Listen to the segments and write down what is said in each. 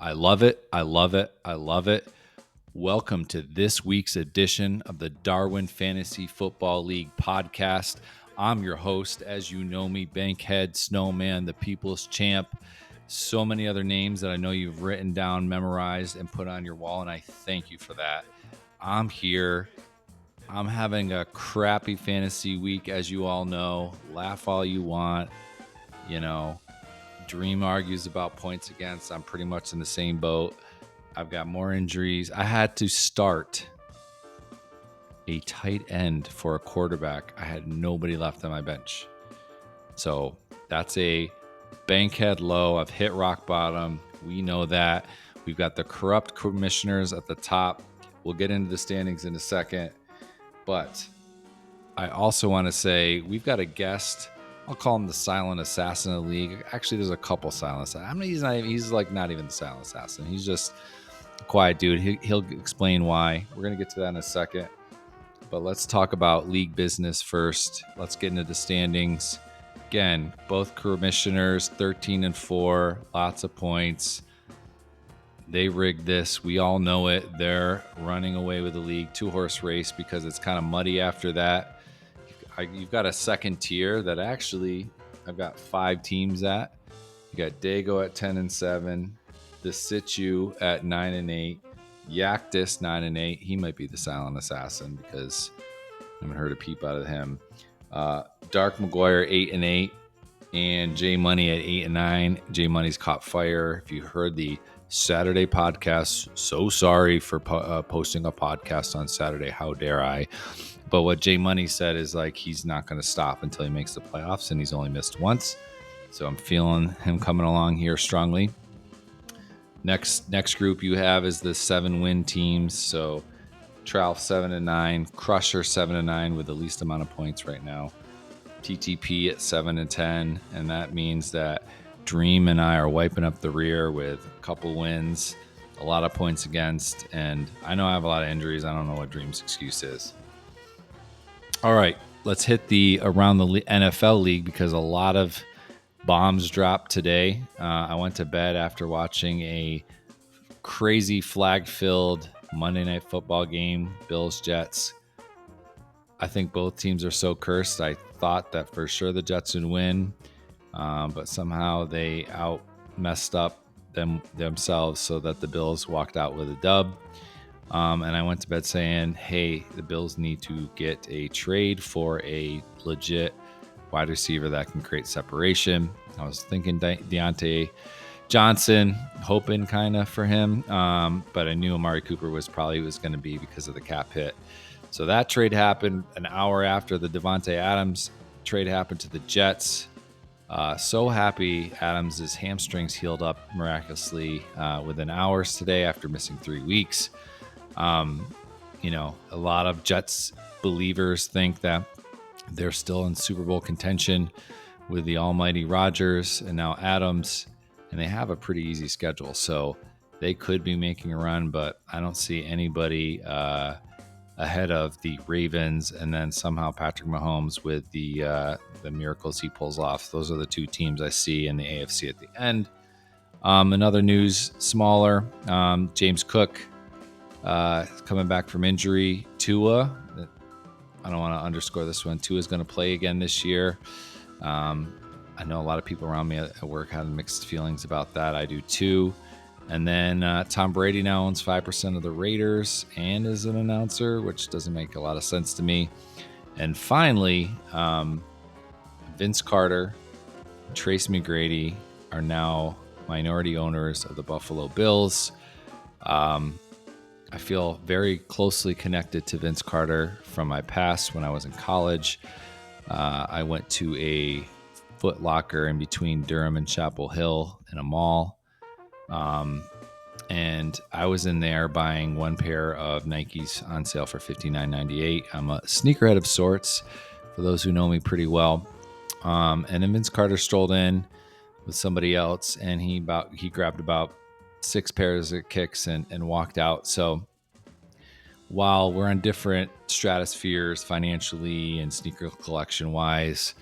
I love it. I love it. I love it. Welcome to this week's edition of the Darwin Fantasy Football League podcast. I'm your host, as you know me, Bankhead, Snowman, the People's Champ. So many other names that I know you've written down, memorized, and put on your wall, and I thank you for that. I'm here. I'm having a crappy fantasy week, as you all know. Laugh all you want. You know, Dream argues about points against. I'm pretty much in the same boat. I've got more injuries. I had to start a tight end for a quarterback. I had nobody left on my bench. So that's a Bankhead low. I've hit rock bottom. We know that. We've got the corrupt commissioners at the top. We'll get into the standings in a second. But I also want to say we've got a guest. I'll call him the silent assassin of the league. Actually, there's a couple silent assassins. I mean, he's not even the silent assassin. He's just a quiet dude. He'll explain why. We're going to get to that in a second. But let's talk about league business first. Let's get into the standings. Again, both commissioners, 13-4, lots of points. They rigged this. We all know it. They're running away with the league. 2-horse race because it's kind of muddy after that. You've got a second tier that actually I've got 5 teams at. You got Dago at 10-7, the Situ at 9-8, Yaktis 9-8. He might be the silent assassin because I haven't heard a peep out of him. Dark McGuire 8-8, and JMoney at 8-9. JMoney's caught fire. If you heard the Saturday podcast, so sorry for posting a podcast on Saturday. How dare I? But what JMoney said is like he's not going to stop until he makes the playoffs, and he's only missed once. So I'm feeling him coming along here strongly. Next group you have is the 7-win teams. So Tralf 7-9, Crusher 7-9 with the least amount of points right now. TTP at 7-10, and that means that Dream and I are wiping up the rear with a couple wins, a lot of points against, and I know I have a lot of injuries. I don't know what Dream's excuse is. All right, let's hit the around the NFL league because a lot of bombs dropped today. I went to bed after watching a crazy flag-filled Monday Night Football game, Bills-Jets. I think both teams are so cursed. I thought that for sure the Jets would win, but somehow they messed up themselves so that the Bills walked out with a dub. And I went to bed saying, hey, the Bills need to get a trade for a legit wide receiver that can create separation. I was thinking Deontay Johnson, hoping kind of for him, but I knew Amari Cooper was going to be because of the cap hit. So that trade happened an hour after the Devontae Adams trade happened to the Jets. So happy Adams' hamstrings healed up miraculously within hours today after missing 3 weeks. A lot of Jets believers think that they're still in Super Bowl contention with the almighty Rodgers and now Adams, and they have a pretty easy schedule. So they could be making a run, but I don't see anybody ahead of the Ravens, and then somehow Patrick Mahomes with the miracles he pulls off. Those are the 2 teams I see in the AFC at the end. Another news, smaller, James Cook coming back from injury. Tua, I don't want to underscore this one. Tua is going to play again this year. I know a lot of people around me at work had mixed feelings about that. I do too. And then Tom Brady now owns 5% of the Raiders and is an announcer, which doesn't make a lot of sense to me. And finally, Vince Carter, Trace McGrady are now minority owners of the Buffalo Bills. I feel very closely connected to Vince Carter from my past when I was in college. I went to a Foot Locker in between Durham and Chapel Hill in a mall. And I was in there buying one pair of Nikes on sale for $59.98. I'm a sneakerhead of sorts, for those who know me pretty well. And then Vince Carter strolled in with somebody else, and he grabbed about 6 pairs of kicks and walked out. So while we're on different stratospheres financially and sneaker collection wise,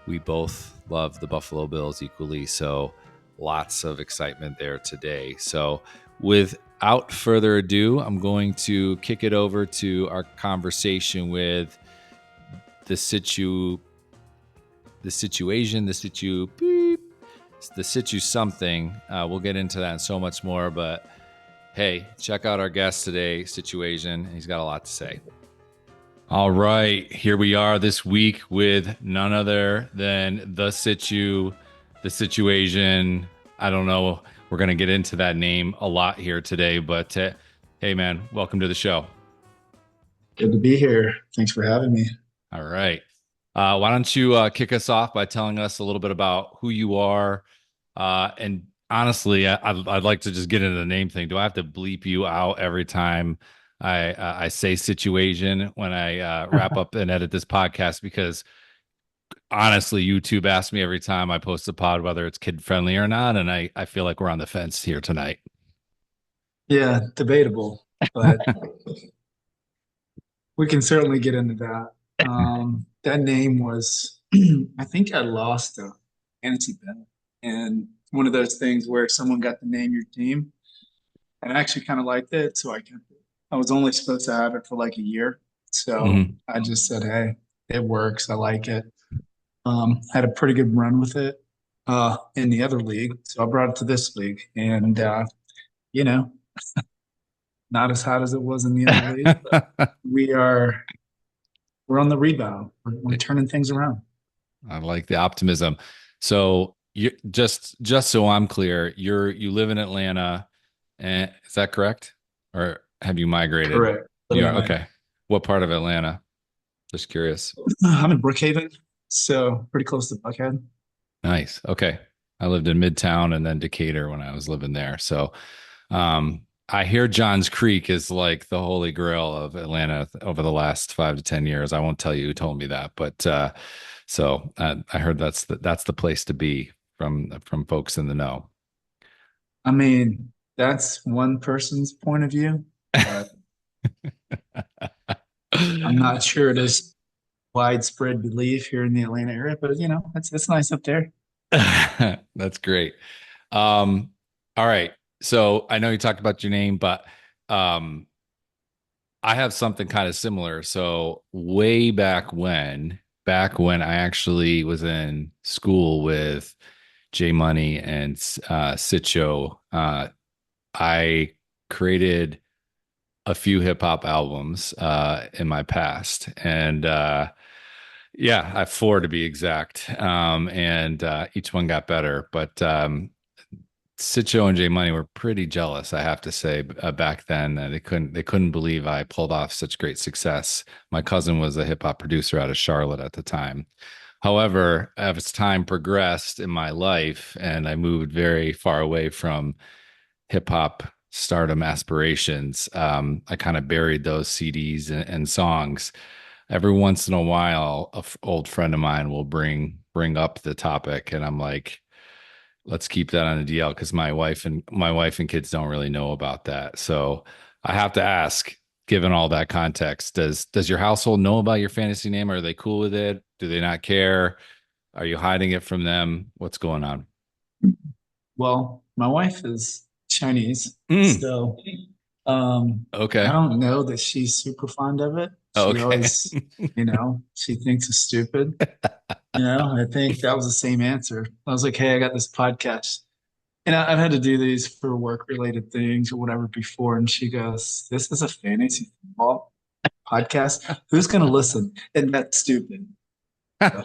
we both love the Buffalo Bills equally. So lots of excitement there today. So, without further ado, I'm going to kick it over to our conversation with the situ something. We'll get into that and so much more. But hey, check out our guest today, Situation. He's got a lot to say. All right, here we are this week with none other than the Situation. I don't know. We're going to get into that name a lot here today, but hey, man, welcome to the show. Good to be here. Thanks for having me. All right. Why don't you kick us off by telling us a little bit about who you are? And honestly, I'd like to just get into the name thing. Do I have to bleep you out every time I say situation when I wrap up and edit this podcast? Because honestly, YouTube asks me every time I post a pod whether it's kid friendly or not, and I feel like we're on the fence here tonight. Yeah, debatable, but we can certainly get into that. That name was, I think I lost a fantasy bet. And one of those things where someone got to name your team, and I actually kind of liked it, so I kept it. I was only supposed to have it for like a year. So Mhm. I just said, hey, it works. I like it. Had a pretty good run with it in the other league. So I brought it to this league. And, you know, not as hot as it was in the other league, but we are we're on the rebound. We're turning things around. I like the optimism. So you just so I'm clear, you live in Atlanta, and is that correct? Or have you migrated? Correct. Live You in are Atlanta. okay. What part of Atlanta? Just curious. I'm in Brookhaven, so pretty close to Buckhead. Nice. Okay. I lived in Midtown and then Decatur when I was living there. So I hear Johns Creek is like the holy grail of Atlanta over the last 5 to 10 years. I won't tell you who told me that, but I heard that's the place to be from folks in the know. I mean, that's one person's point of view, but I'm not sure it is widespread belief here in the Atlanta area. But it's nice up there. That's great. Um, all right. So I know you talked about your name, but um, I have something kind of similar. So way back when I actually was in school with JMoney and Sitcho, I created a few hip hop albums in my past, and yeah, I have four to be exact. And each one got better, but Sitcho and J Money were pretty jealous, I have to say, back then. They couldn't believe I pulled off such great success. My cousin was a hip hop producer out of Charlotte at the time. However, as time progressed in my life and I moved very far away from hip hop stardom aspirations, I kind of buried those CDs and songs. Every once in a while, old friend of mine will bring up the topic, and I'm like, let's keep that on the DL because my wife and kids don't really know about that. So I have to ask, given all that context, does your household know about your fantasy name? Are they cool with it? Do they not care? Are you hiding it from them? What's going on? Well, my wife is Chinese, Mm, so um, I okay. don't know that she's super fond of it. She Okay. always, she thinks it's stupid. I think that was the same answer. I was like, hey, I got this podcast. And I've had to do these for work related things or whatever before. And she goes, this is a fantasy football podcast. Who's going to listen? And that's stupid. So,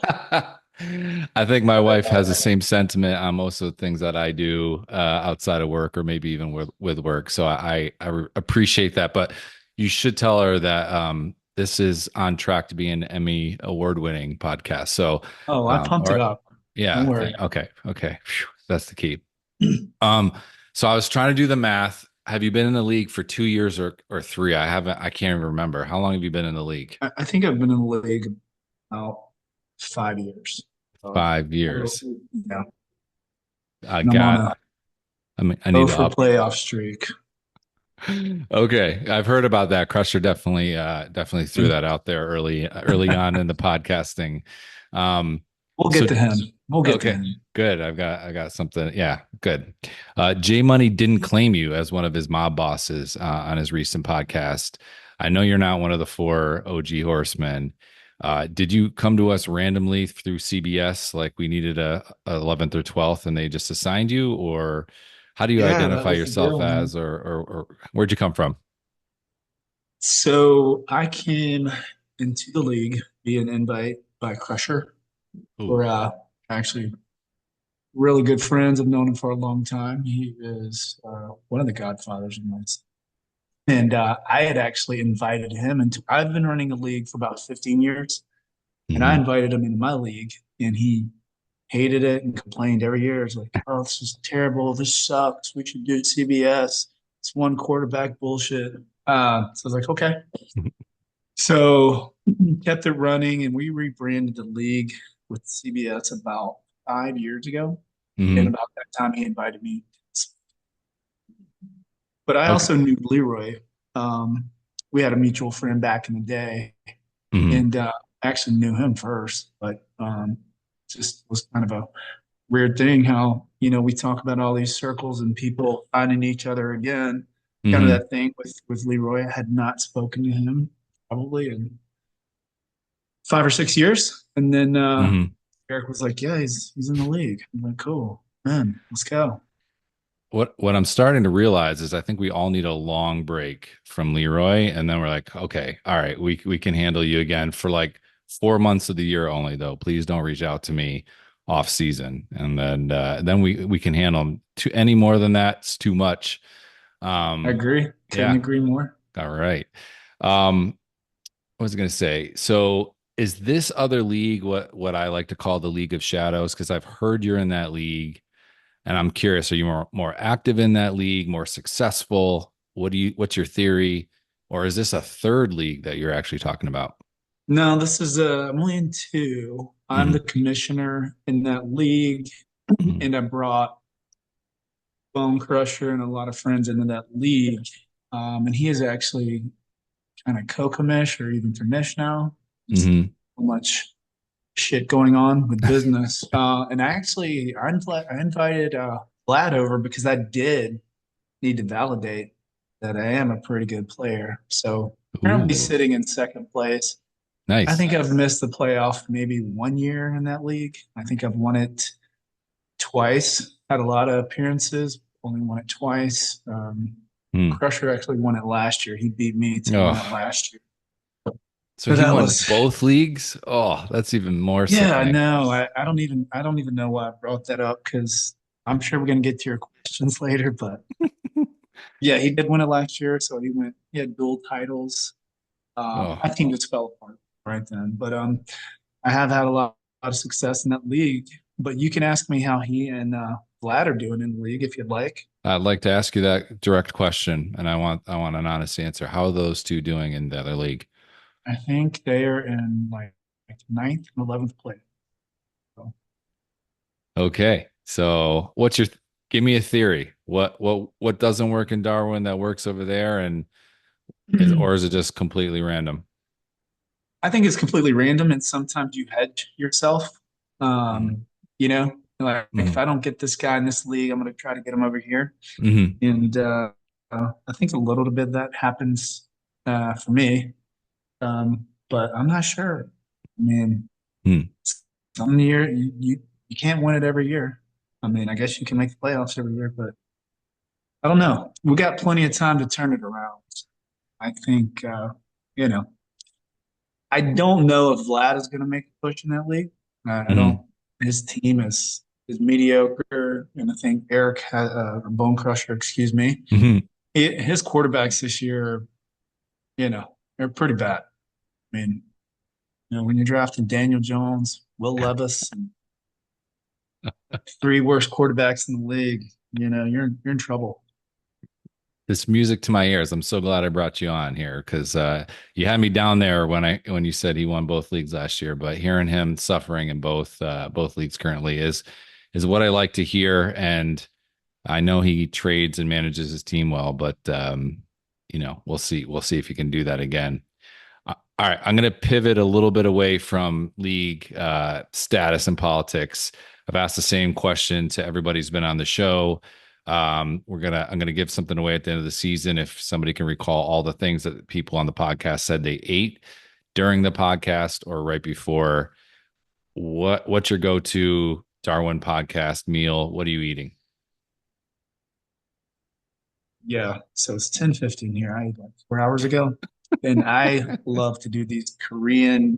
I think my wife has the same sentiment on most of the things that I do outside of work or maybe even with work. So I appreciate that. But you should tell her that this is on track to be an Emmy award winning podcast. So, oh, I pumped it or up. Don't yeah, worry. okay, okay. Phew, that's the key. Um, so I was trying to do the math. Have you been in the league for 2 years or three? I haven't. I can't even remember. How long have you been in the league? I think I've been in the league about 5 years. So, 5 years. yeah. I And I'm on got. a I mean, I need go to for up. playoff streak. Okay, I've heard about that. Crusher definitely threw that out there early on in the podcasting. Um, We'll So get to him. We'll get to okay, him. good. I got something. Yeah, good. JMoney didn't claim you as one of his mob bosses on his recent podcast. I know you're not one of the four OG horsemen. Did you come to us randomly through CBS, like we needed a 11th or 12th, and they just assigned you, or how do you Yeah, that identify was the yourself deal, man. as, or where'd you come from? So I came into the league via an invite by Crusher. Ooh. We're actually really good friends. I've known him for a long time. He is one of the godfathers of mine. And I had actually invited him into, I've been running a league for about 15 years, and I Hmm. invited him into my league, and he hated it and complained every year. It's like, oh, this is terrible. This sucks. We should do it CBS. It's one quarterback bullshit. So I was like, okay. So kept it running, and we rebranded the league with CBS about 5 years ago. And Hmm. about that time, he invited me. But I Okay. also knew Leroy. Um, we had a mutual friend back in the day, Hmm. and actually knew him first. But just was kind of a weird thing how we talk about all these circles and people finding each other again. Kind of Hmm. that thing with Leroy. I had not spoken to him probably in 5 or 6 years, and then Hmm. Eric was like, "Yeah, he's in the league." I'm like, "Cool, man, let's go." What I'm starting to realize is I think we all need a long break from Leroy, and then we're like, okay, all right, we can handle you again for like 4 months of the year only, though. Please don't reach out to me off season, and then we can handle him. To any more than that, it's too much. I agree. Couldn't Yeah, agree more. all right. Um, what was I going to say? So is this other league what I like to call the League of Shadows? Because I've heard you're in that league. And I'm curious, are you more active in that league, more successful? What's your theory? Or is this a third league that you're actually talking about? No, this is I'm only in two. I'm the Hmm. commissioner in that league, Hmm. and I brought Bone Crusher and a lot of friends into that league. And he is actually kind of co-commish or even commish now. It's Hmm. so much shit going on with business. And I invited Vlad over because I did need to validate that I am a pretty good player. So currently Ooh, sitting in second place. I nice. think I've missed the playoff maybe 1 year in that league. I think I've won it twice. Had a lot of appearances, only won it twice. Hmm. Crusher actually won it last year. He beat me to win it Oh, last year. so But he that won was, both leagues? Oh, that's even more yeah, I sickening. know. I don't even know why I brought that up because I'm sure we're gonna get to your questions later. But yeah, he did win it last year, so he had dual titles. Oh, My team just fell apart right then. But I have had lot of success in that league. But you can ask me how he and Vlad are doing in the league if you'd like. I'd like to ask you that direct question, and I want an honest answer. How are those two doing in the other league? I think they are in like ninth and 11th place. So, Okay. So give me a theory. What doesn't work in Darwin that works over there, and is it just completely random? I think it's completely random, and sometimes you hedge yourself. Mm-hmm. Um, like if I don't get this guy in this league, I'm going to try to get him over here. Mm-hmm. And I think a little bit of that happens for me, but I'm not sure. I mean, Hmm. some year you can't win it every year. I mean, I guess you can make the playoffs every year, but I don't know. We got plenty of time to turn it around. I think, you know, I don't know if Vlad is going to make a push in that league. I Mm-hmm. don't. His team is mediocre, and I think Eric has Bone Crusher, excuse me. Mm-hmm. His quarterbacks this year, they're pretty bad. I mean, when you're drafting Daniel Jones, Will Levis, and three worst quarterbacks in the league, you're in trouble. This music to my ears. I'm so glad I brought you on here because you had me down there when you said he won both leagues last year. But hearing him suffering in both leagues currently is what I like to hear. And I know he trades and manages his team well, but we'll see if he can do that again. All right, I'm going to pivot a little bit away from league status and politics. I've asked the same question to everybody who's been on the show. I'm gonna give something away at the end of the season if somebody can recall all the things that people on the podcast said they ate during the podcast or right before. What's your go-to Darwin podcast meal? What are you eating? Yeah. So it's 10:15 here. I ate like 4 hours ago. And I love to do these Korean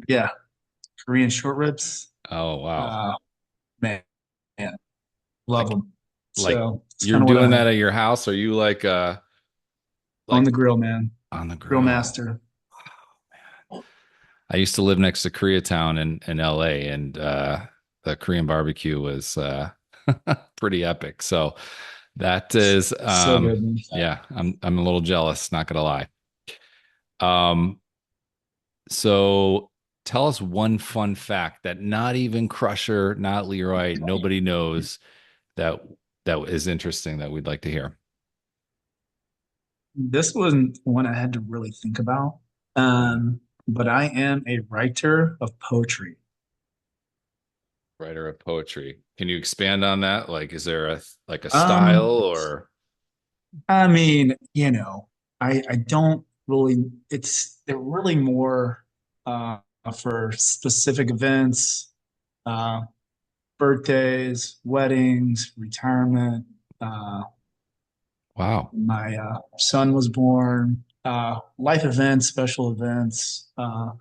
short ribs. Oh wow. Uh, man, man, love Like them. like So it's you're kind of what doing I that at your house? Are you on like the grill, man. on the Grill grill? master. I used to live next to Koreatown in LA, and the Korean barbecue was pretty epic. So that is, So good, man. yeah, I'm a little jealous, not gonna lie. Um, so tell us one fun fact that not even Crusher, not Leroy, nobody knows that that is interesting that we'd like to hear. This wasn't one I had to really think about. Mm. But I am a writer of poetry. Writer of poetry. Can you expand on that? Like, is there a style Um, or I mean, I don't really, they're really more for specific events, uh, birthdays, weddings, retirement. Uh, wow, my son was born, life events, special events,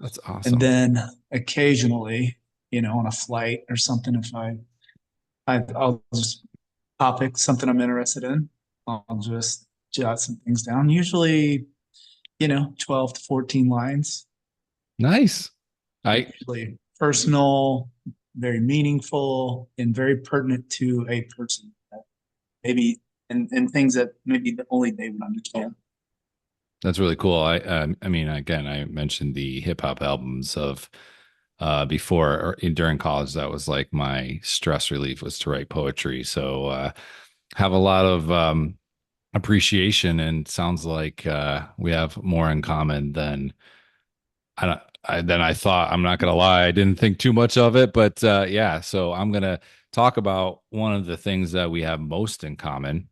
that's and awesome. then occasionally, on a flight or something, if I'll just topic, something I'm interested in, I'll just jot some things down. Usually, 12 to 14 lines, Nice. I usually personal, very meaningful, and very pertinent to a person. Maybe and things that maybe only they would understand. That's really cool. I mean, again, I mentioned the hip hop albums of before or during college. That was like my stress relief was to write poetry. So have a lot of appreciation, and sounds like we have more in common than I don't. Than I thought. I'm not gonna lie. I didn't think too much of it, but yeah. So I'm gonna talk about one of the things that we have most in common.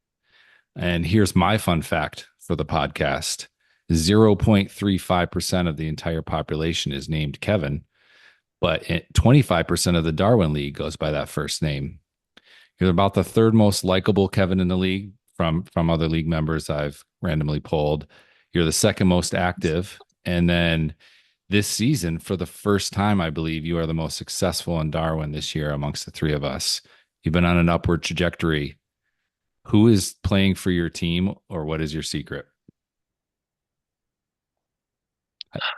And here's my fun fact for the podcast: 0.35% of the entire population is named Kevin, but 25% of the Darwin League goes by that first name. You're about the third most likable Kevin in the league from other league members I've randomly polled. You're the second most active. And then this season, for the first time, I believe you are the most successful in Darwin this year amongst the three of us. You've been on an upward trajectory. Who is playing for your team, or what is your secret?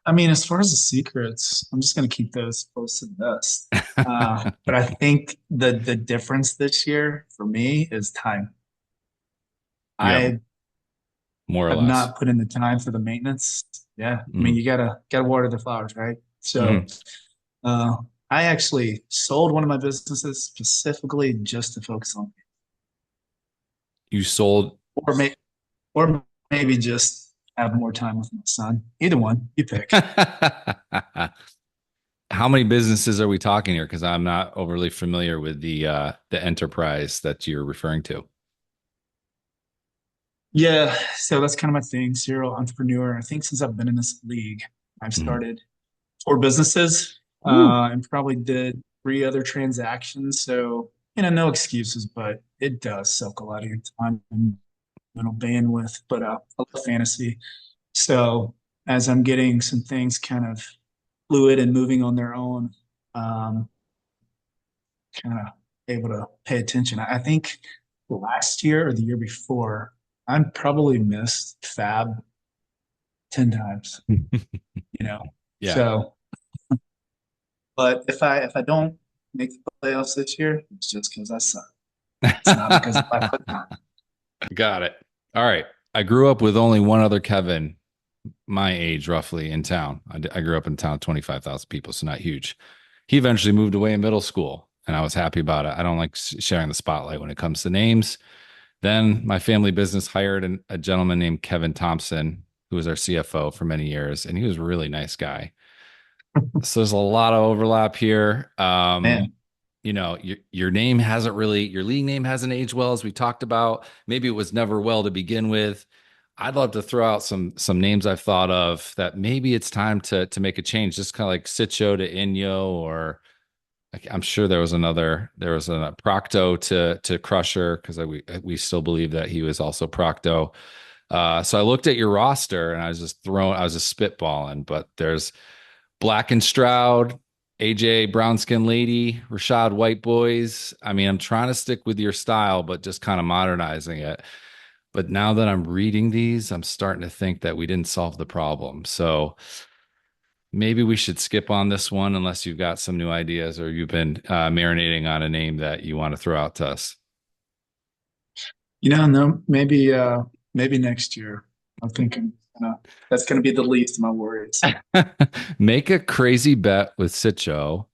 I mean, as far as the secrets, I'm just going to keep those close to the vest. But I think the difference this year for me is time. Yeah, I more or have less. not put in the time for the maintenance. Yeah, I mean, Mm-hmm. you gotta water the flowers, right? So, Mm-hmm. uh, I actually sold one of my businesses specifically just to focus on, You sold. or may, or maybe just have more time with my son. Either one, you pick. How many businesses are we talking here? Because I'm not overly familiar with the enterprise that you're referring to. Yeah, so that's kind of my thing, serial entrepreneur. I think since I've been in this league, I've Mhm. started four businesses, Woo. and probably did three other transactions. So, no excuses, but it does suck a lot of your time and mental bandwidth. But I love fantasy. So as I'm getting some things kind of fluid and moving on their own, um, kind of able to pay attention. I think last year or the year before, I probably missed Fab 10 times, you know. Yeah, So, but if I don't make the playoffs this year, it's just because I suck. It's not because I put time. got it. All right. I grew up with only one other Kevin, my age roughly, in town. I grew up in town, 25,000 people, so not huge. He eventually moved away in middle school, and I was happy about it. I don't like sharing the spotlight when it comes to names. Then my family business hired a gentleman named Kevin Thompson. who was our CFO for many years, and he was a really nice guy. So there's a lot of overlap here. Man, Your name hasn't really, your league name hasn't aged well, as we talked about. Maybe it was never well to begin with. I'd love to throw out some names I've thought of that maybe it's time to make a change, just kind of like Sitcho to Inyo, or like, I'm sure there was a Procto to Crusher, because we still believe that he was also Procto. So I looked at your roster and I was just spitballing, but there's Black and Stroud, AJ Brown Skin Lady, Rashad White Boys. I mean, I'm trying to stick with your style, but just kind of modernizing it. But now that I'm reading these, I'm starting to think that we didn't solve the problem. So maybe we should skip on this one unless you've got some new ideas, or you've been marinating on a name that you want to throw out to us. no, maybe next year. I'm thinking, that's going to be the least of my worries. Make a crazy bet with Sitcho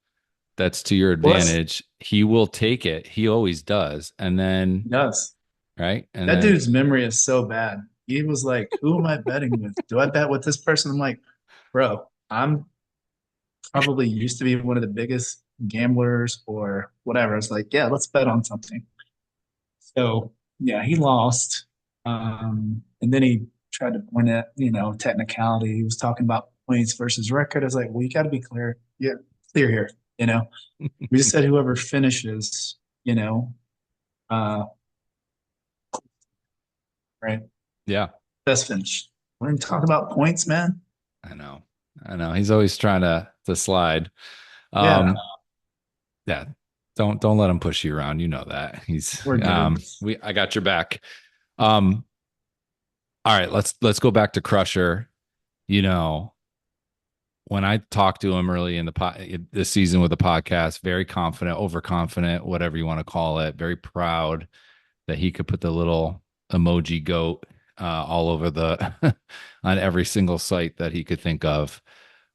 that's to your Well, advantage. He will take it. He always does. And then, he does. right? And That then, dude's memory is so bad. He was like, "Who am I betting with? Do I bet with this person?" I'm like, "Bro, I'm probably used to be one of the biggest gamblers or whatever." It's like, "Yeah, let's bet on something." So yeah, he lost, and then he tried to point at technicality. He was talking about points versus record. I was like, "Well, you got to be clear, yeah, clear here." You know, we just said whoever finishes, uh, right, yeah, best finish. We're gonna talk about points, man. I know. I know. He's always trying to slide. Yeah, Um, yeah. Don't let him push you around. You know that. He's we're good. I got your back. Um, all right, let's go back to Crusher. You know, when I talked to him early in this season with the podcast, very confident, overconfident, whatever you want to call it, very proud that he could put the little emoji goat all over the on every single site that he could think of.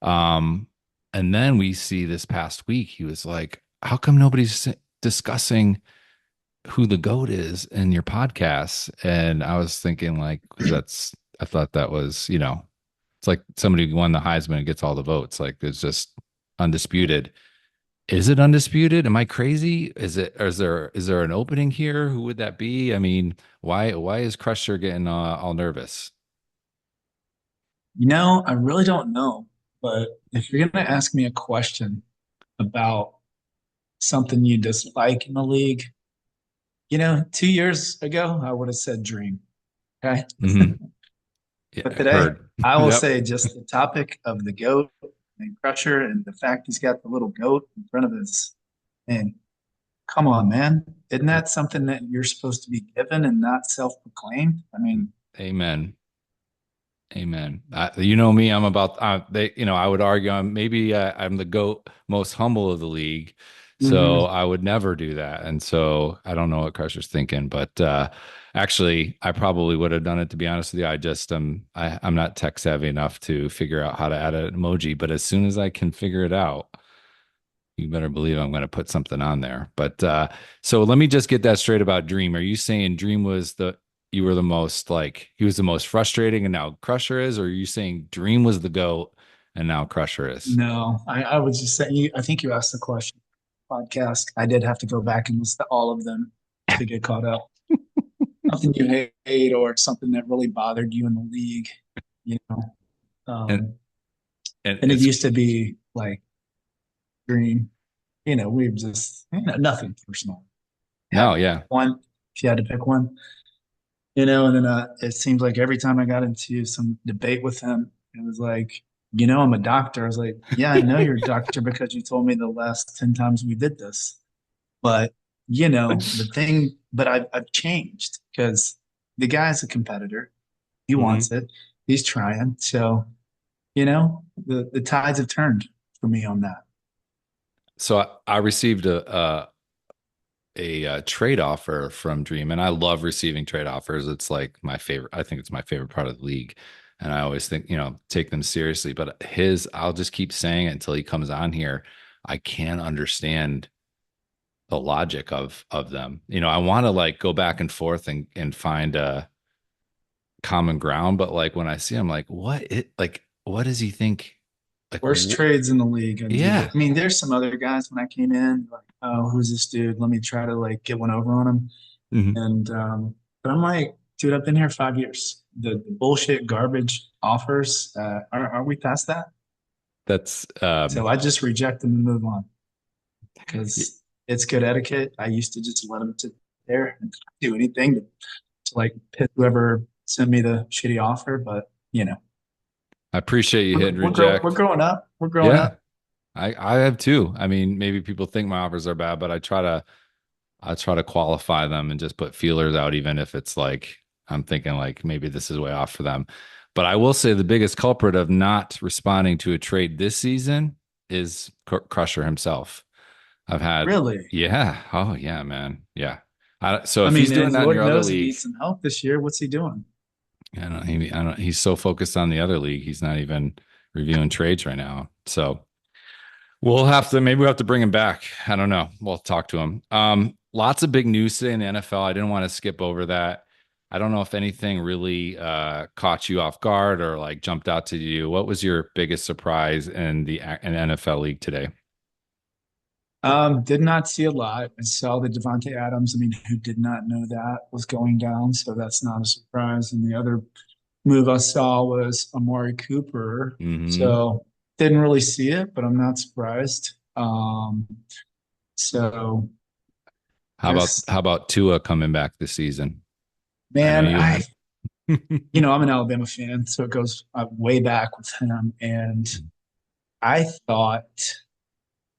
Um, and then we see this past week, he was like, "How come nobody's discussing who the goat is in your podcast?" And I was thinking, like, because I thought that was, it's like somebody who won the Heisman and gets all the votes. Like, it's just undisputed. Is it undisputed? Am I crazy? Or is there an opening here? Who would that be? I mean, why is Crusher getting all nervous? I really don't know. But if you're gonna ask me a question about something you dislike in the league, 2 years ago I would have said Dream. Okay. Hmm. But Yeah, today heard. I will Yep. say just the topic of the goat and Crusher and the fact he's got the little goat in front of his and come on, man. Isn't that something that you're supposed to be given and not self-proclaimed? I mean, Amen. Amen. You know me, I'm about I would argue I'm the goat, most humble of the league. So mhm. I would never do that. And so I don't know what Crusher's thinking, but actually I probably would have done it, to be honest with you. I'm not tech savvy enough to figure out how to add an emoji, but as soon as I can figure it out, you better believe I'm going to put something on there. But so let me just get that straight about Dream. Are you saying Dream was you were the most, like, he was the most frustrating and now Crusher is, or are you saying Dream was the GOAT and now Crusher is? No, I was just saying, I think you asked the question podcast. I did have to go back and listen to all of them to get caught up. Something you hate or something that really bothered you in the league, you know. And Um, and and it it's used to be like green, we just, nothing personal. Had no, to pick yeah. one, if you had to pick one, and then it seems like every time I got into some debate with him, it was like, I'm a doctor. I was like, yeah, I know you're a doctor because you told me the last 10 times we did this. But but I've changed because the guy's a competitor. He Mhm. wants it. He's trying. So, the tides have turned for me on that. So I received a trade offer from Dream, and I love receiving trade offers. It's like my favorite. I think it's my favorite part of the league, and I always think, take them seriously. But I'll just keep saying it until he comes on here. I can't understand the logic of them. I want to, like, go back and forth and find common ground, but like when I see him, like what does he think? Like, Worst trades in the league. I do yeah. that. I mean, there's some other guys when I came in, like, oh, who's this dude? Let me try to like get one over on him. Mhm. And but I'm like, dude, I've been here 5 years. The bullshit garbage offers, are we past that? That's So I just reject them and move on y- because it's good etiquette. I used to just let them sit there and do anything to like piss whoever sent me the shitty offer. But I appreciate you hitting we're reject. growing up. We're growing Yeah, up. I have too. I mean, maybe people think my offers are bad, but I try to qualify them and just put feelers out, even if it's like I'm thinking like maybe this is way off for them. But I will say the biggest culprit of not responding to a trade this season is Crusher himself. I've had, Really. yeah, oh yeah, man, yeah. So I if mean, he's doing and that in your Lord other knows he league, needs some help this year. What's he doing? I don't. He's so focused on the other league, he's not even reviewing trades right now. So we'll have to maybe we'll have to bring him back. I don't know. We'll talk to him. Lots of big news today in the NFL. I didn't want to skip over that. I don't know if anything really caught you off guard or like jumped out to you. What was your biggest surprise in the NFL league today? Did not see a lot. I saw the Devontae Adams. I mean, who did not know that was going down? So that's not a surprise. And the other move I saw was Amari Cooper. Hmm. So didn't really see it, but I'm not surprised. So guess, How about Tua coming back this season? I know man, you had. I'm an Alabama fan, so it goes way back with him. And I thought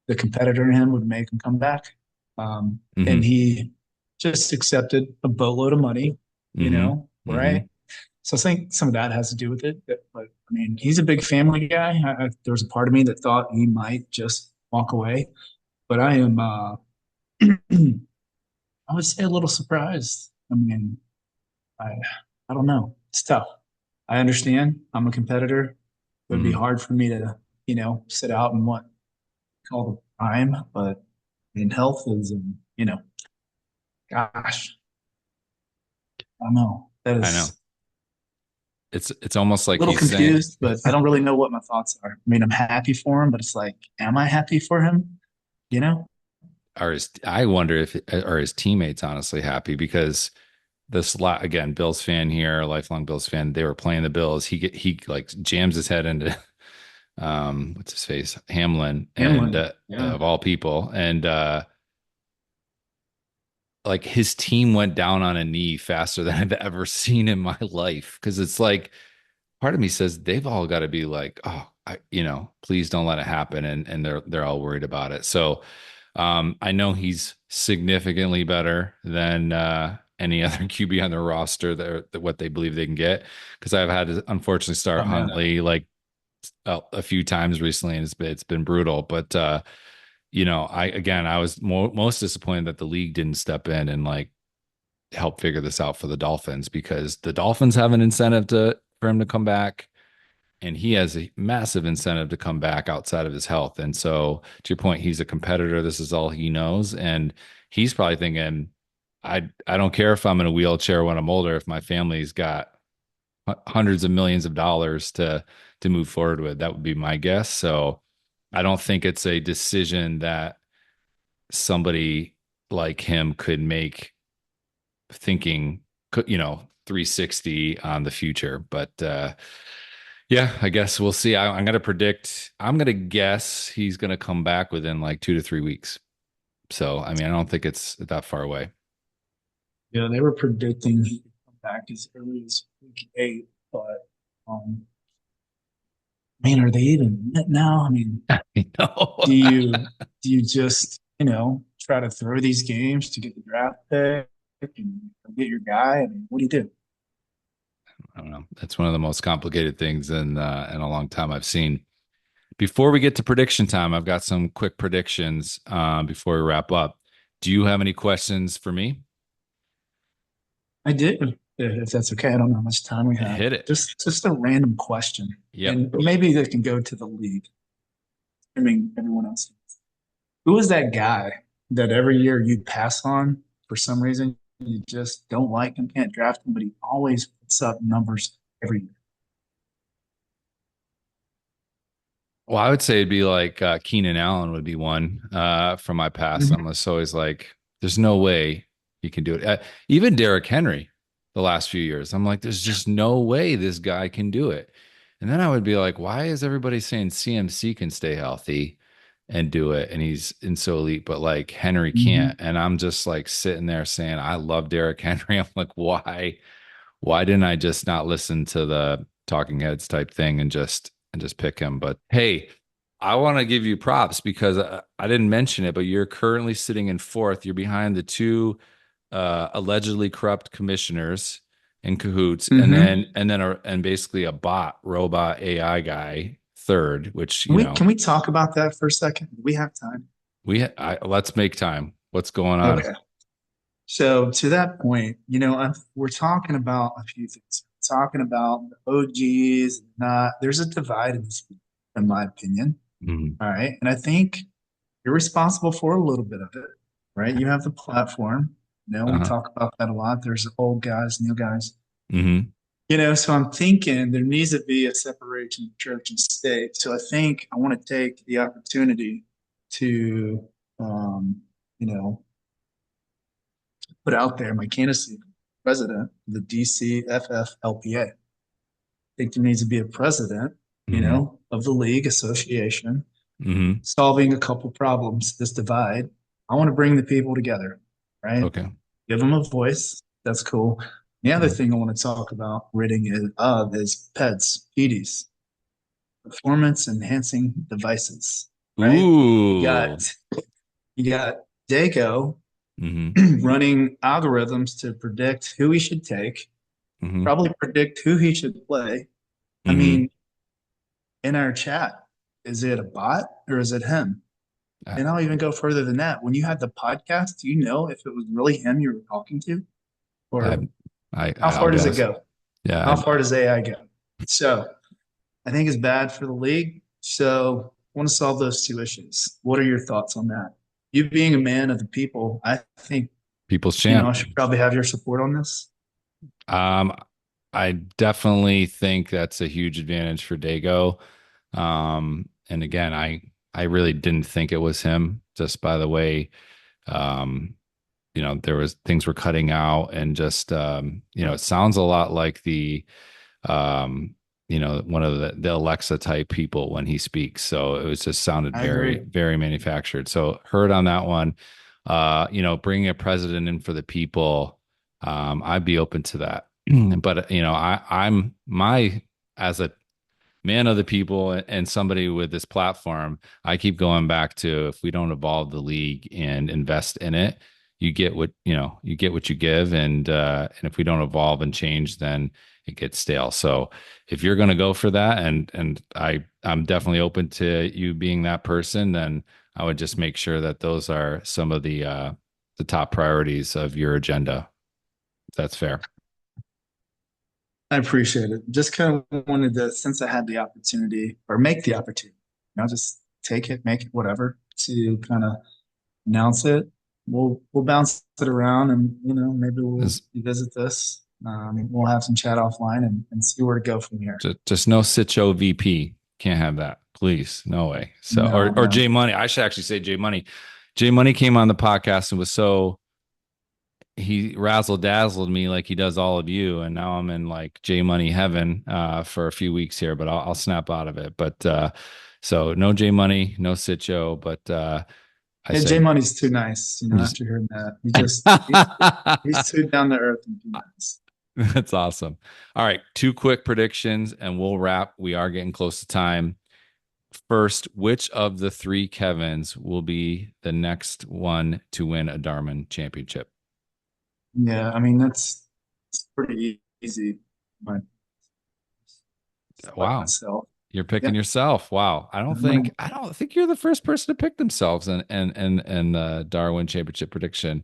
the competitor in him would make him come back. And Hmm. he just accepted a boatload of money, Hmm. Hmm. right? So I think some of that has to do with it. But I mean, he's a big family guy. There was a part of me that thought he might just walk away, but I am, I would say a little surprised. I mean, I, I don't know. It's tough. I understand. I'm a competitor. It would be Hmm. hard for me to, sit out and what call the time, but I mean, health is, gosh, I don't know. That I know. is It's almost a like little he's saying, confused, but I don't really know what my thoughts are. I mean, I'm happy for him, but it's like, am I happy for him? You know? I wonder if are his teammates honestly happy because again, Bills fan here, lifelong Bills fan. They were playing the Bills. He like jams his head into what's his face, Hamlin, and Hamlin. Yeah. of all people, and like his team went down on a knee faster than I've ever seen in my life because it's like part of me says they've all got to be like, oh, please don't let it happen, and they're all worried about it. So I know he's significantly better than any other QB on their roster that what they believe they can get. Because I've had to unfortunately start Oh, yeah. Huntley like a few times recently, and it's been brutal. But I was most disappointed that the league didn't step in and like help figure this out for the Dolphins because the Dolphins have an incentive to for him to come back and he has a massive incentive to come back outside of his health. And so, to your point, he's a competitor. This is all he knows, and he's probably thinking, I don't care if I'm in a wheelchair when I'm older. If my family's got hundreds of millions of dollars to move forward with, that would be my guess. So, I don't think it's a decision that somebody like him could make thinking, 360 on the future. But yeah, I guess we'll see. I'm going to predict, I'm going to guess he's going to come back within like 2 to 3 weeks. So, I mean, I don't think it's that far away. Yeah, they were predicting he could come back as early as week 8, but I mean, are they even in it now? I mean, I know. do you do you just, try to throw these games to get the draft pick and get your guy? I mean, what do you do? I don't know. That's one of the most complicated things in a long time I've seen. Before we get to prediction time, I've got some quick predictions before we wrap up. Do you have any questions for me? I did, if that's okay. I don't know how much time we have. Hit it. Just a random question, Yep. and maybe that can go to the league. I mean, everyone else. Who is that guy that every year you pass on for some reason? You just don't like him, can't draft him, but he always puts puts up numbers every year. Well, I would say it'd be like Keenan Allen would be one from my past. I'm Mhm. just always like, there's no way he can do it. Even Derrick Henry, the last few years, I'm like, there's just no way this guy can do it. And then I would be like, why is everybody saying CMC can stay healthy and do it, and he's in so elite, but like Henry can't? Mhm. And I'm just like sitting there saying, I love Derrick Henry. I'm like, why? Why didn't I just not listen to the talking heads type thing and just pick him? But hey, I want to give you props because I didn't mention it, but you're currently sitting in fourth. You're behind the two allegedly corrupt commissioners in cahoots, and Mhm. and basically a robot AI guy third, which Can we talk about that for a second? Do we have time? let's make time. What's going on? Okay. So to that point, we're talking about a few things. We're talking about the OGs, not there's a divide in this, in my opinion. Mhm. All right. And I think you're responsible for a little bit of it, right? You have the platform. We Uh-huh. talk about that a lot. There's old guys, new guys. Hmm. So I'm thinking there needs to be a separation of church and state. So I think I want to take the opportunity to, um, you know, put out there my candidacy for president of the DCFFLPA. I think there needs to be a president, Hmm. of the league association, Hmm. solving a couple problems, this divide. I want to bring the people together, right? Okay. Give them a voice. That's cool. The other thing I want to talk about ridding is PEDs, performance enhancing devices, right? You Ooh. got you got Dago Hmm. running algorithms to predict who he should take, Hmm. probably predict who he should play. I Hmm. mean, in our chat, is it a bot or is it him? I, And I'll even go further than that. When you had the podcast, do you know if it was really him you were talking to? I, Or how I'll far be does it honest. go? Yeah. How far does AI go? So I think it's bad for the league. So I want to solve those two issues. What are your thoughts on that? You being a man of the people, I think, People's champ. I should probably have your support on this. Um, I definitely think that's a huge advantage for Dago. And again, I really didn't think it was him just by the way, um, there was things were cutting out and just it sounds a lot like um, one of the Alexa type people when he speaks. So it was just sounded I very, agree. very manufactured. So heard on that one. Bringing a president in for the people, I'd be open to that. But I'm my as a man of the people and somebody with this platform, I keep going back to if we don't evolve the league and invest in it, you get what you give, and if we don't evolve and change, then it gets stale. So if you're going to go for that, and I'm definitely open to you being that person, then I would just make sure that those are some of the top priorities of your agenda. If that's fair. I appreciate it. Just kind of wanted to, since I had the opportunity or make the opportunity, just take it, make it, whatever, to kind of announce it. We'll bounce it around, and maybe we'll Is revisit this. We'll have some chat offline and see where to go from here. just no Sitcho VP. Can't have that. Please. No way. So No, or no. J Money. I should actually say J Money. J Money came on the podcast and was so he razzle dazzled me like he does all of you. And now I'm in like J Money heaven for a few weeks here, but I'll snap out of it. But so no J Money, no Sitcho, but I Yeah, J said Money's too nice. just After hearing that, he's too down to earth and too nice. that's awesome. All right, two quick predictions and we'll wrap. We are getting close to time. First, which of the three Kevins will be the next one to win a Darwin championship? Yeah, it's pretty easy. My Select Wow. myself. You're Yeah, picking yourself. Wow. I'm gonna I don't think you're the first person to pick themselves and the Darwin championship prediction.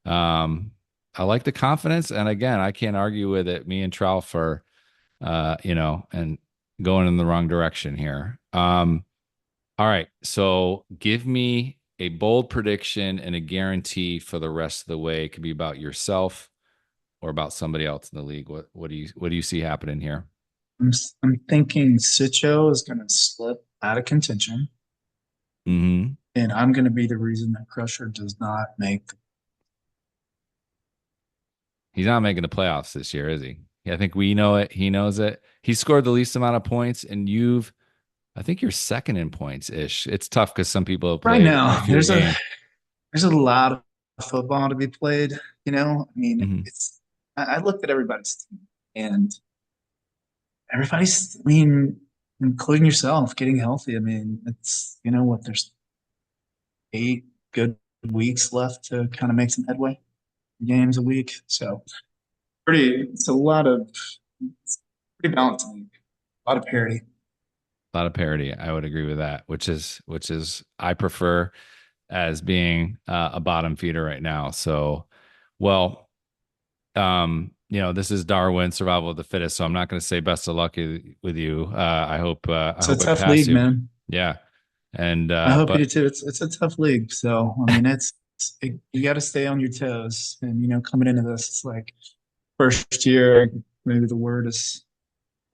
Um, I like the confidence. And again, I can't argue with it. Me and Trout are and going in the wrong direction here. All right. So give me a bold prediction and a guarantee for the rest of the way. It could be about yourself or about somebody else in the league? What do you see happening here? I'm thinking Sitcho is going to slip out of contention, Mm-hmm. and I'm going to be the reason that Crusher does not make. He's not making the playoffs this year, is he? I think we know it. He knows it. He scored the least amount of points, and I think you're second in points ish. It's tough because some people have Right played more now, fewer games. there's a lot of football to be played. I mean, Mm-hmm. I looked at everybody's team, and everybody's, I mean, including yourself, getting healthy. I mean, it's, what, there's 8 good weeks left to kind of make some headway, games a week. So it's a lot of, it's pretty balanced league, a lot of parity. A lot of parity. I would agree with that, which is I prefer as being a bottom feeder right now. So, well, this is Darwin, survival of the fittest. So I'm not going to say best of luck with you. I It's a hope I tough pass league, you. man. Yeah, and I hope you do but too. It's a tough league. So, I mean, you got to stay on your toes. And, coming into this, it's like first year, maybe the word is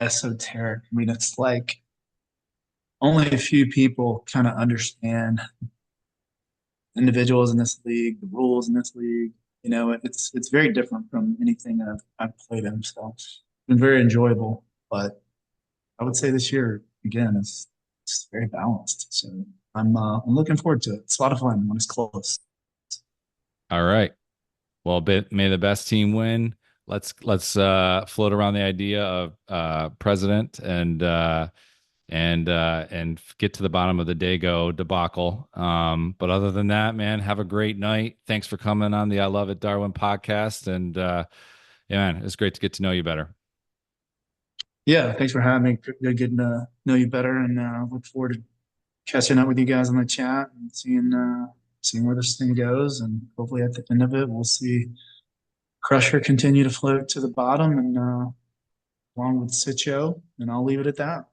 esoteric. I mean, it's like only a few people kind of understand individuals in this league, the rules in this league. It's very different from anything I've played in. So it's been very enjoyable. But I would say this year again it's very balanced. So I'm looking forward to it. It's a lot of fun when it's close. all right. Well, may the best team win. Let's float around the idea of president and get to the bottom of the Dago debacle. But other than that, man, have a great night. Thanks for coming on the I Love It Darwin podcast, and yeah, man, it's great to get to know you better. Yeah, thanks for having me. Good getting to know you better, and look forward to catching up with you guys on the chat and seeing where this thing goes. And hopefully at the end of it, we'll see Crusher continue to float to the bottom, and along with Sitcho. And I'll leave it at that.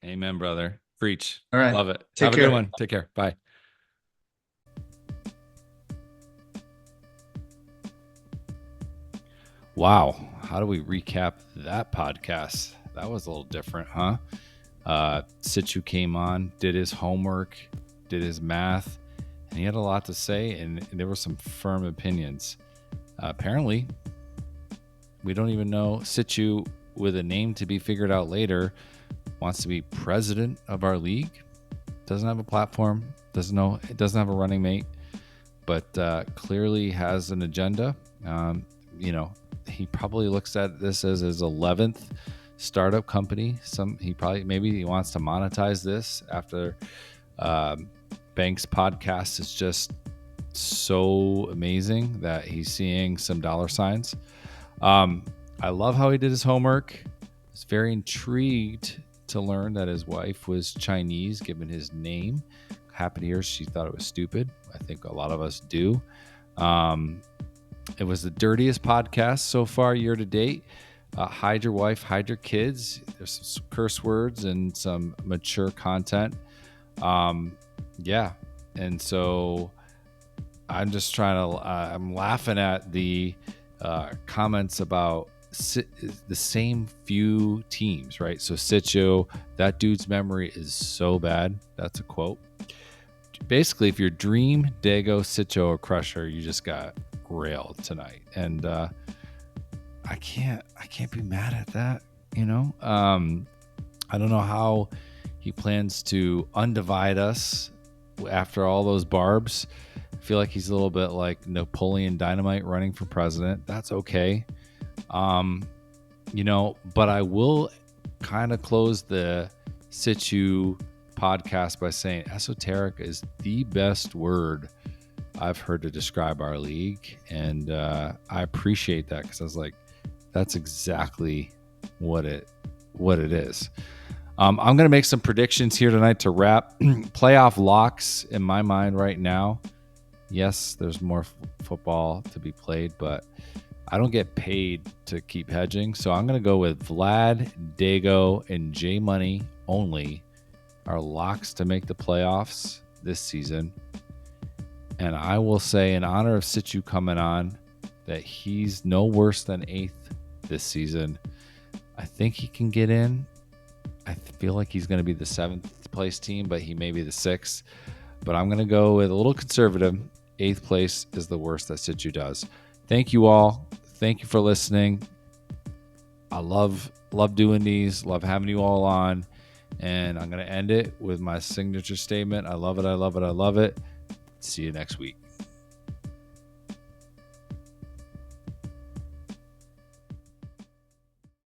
Amen, brother. Preach. All right, Love it. take Have a good care. one. Take care. Bye. Wow. How do we recap that podcast? That was a little different, huh? Situ came on, did his homework, did his math, and he had a lot to say, and there were some firm opinions. Apparently, we don't even know Situ, with a name to be figured out later, wants to be president of our league. Doesn't have a platform, doesn't have a running mate, but clearly has an agenda. He probably looks at this as his 11th startup company. Maybe he wants to monetize this after Bank's podcast is just so amazing that he's seeing some dollar signs. I love how he did his homework. I was very intrigued to learn that his wife was Chinese, given his name. Happy to hear she thought it was stupid. I think a lot of us do. It was the dirtiest podcast so far year to date. Hide your wife, hide your kids. There's some curse words and some mature content. Yeah. And so I'm just I'm laughing at the comments about the same few teams, right? So Sitcho, that dude's memory is so bad. That's a quote. Basically, if you're Dream, Dago, Sitcho, or Crusher, you just got railed tonight. And I can't be mad at that, I don't know how he plans to undivide us after all those barbs. I feel like he's a little bit like Napoleon Dynamite running for president. That's okay. But I will kind of close the Situ podcast by saying esoteric is the best word I've heard to describe our league. And I appreciate that, because I was like, that's exactly what it is. I'm going to make some predictions here tonight to wrap. Playoff locks in my mind right now. Yes, there's more football to be played, but I don't get paid to keep hedging. So I'm going to go with Vlad, Dago, and JMoney only are locks to make the playoffs this season. And I will say, in honor of Situ coming on, that he's no worse than 8th this season. I think he can get in. I feel like he's going to be the 7th place team, but he may be the 6th. But I'm going to go with a little conservative. 8th place is the worst that Situ does. Thank you all. Thank you for listening. I love doing these. Love having you all on. And I'm going to end it with my signature statement. I love it. I love it. I love it. See you next week.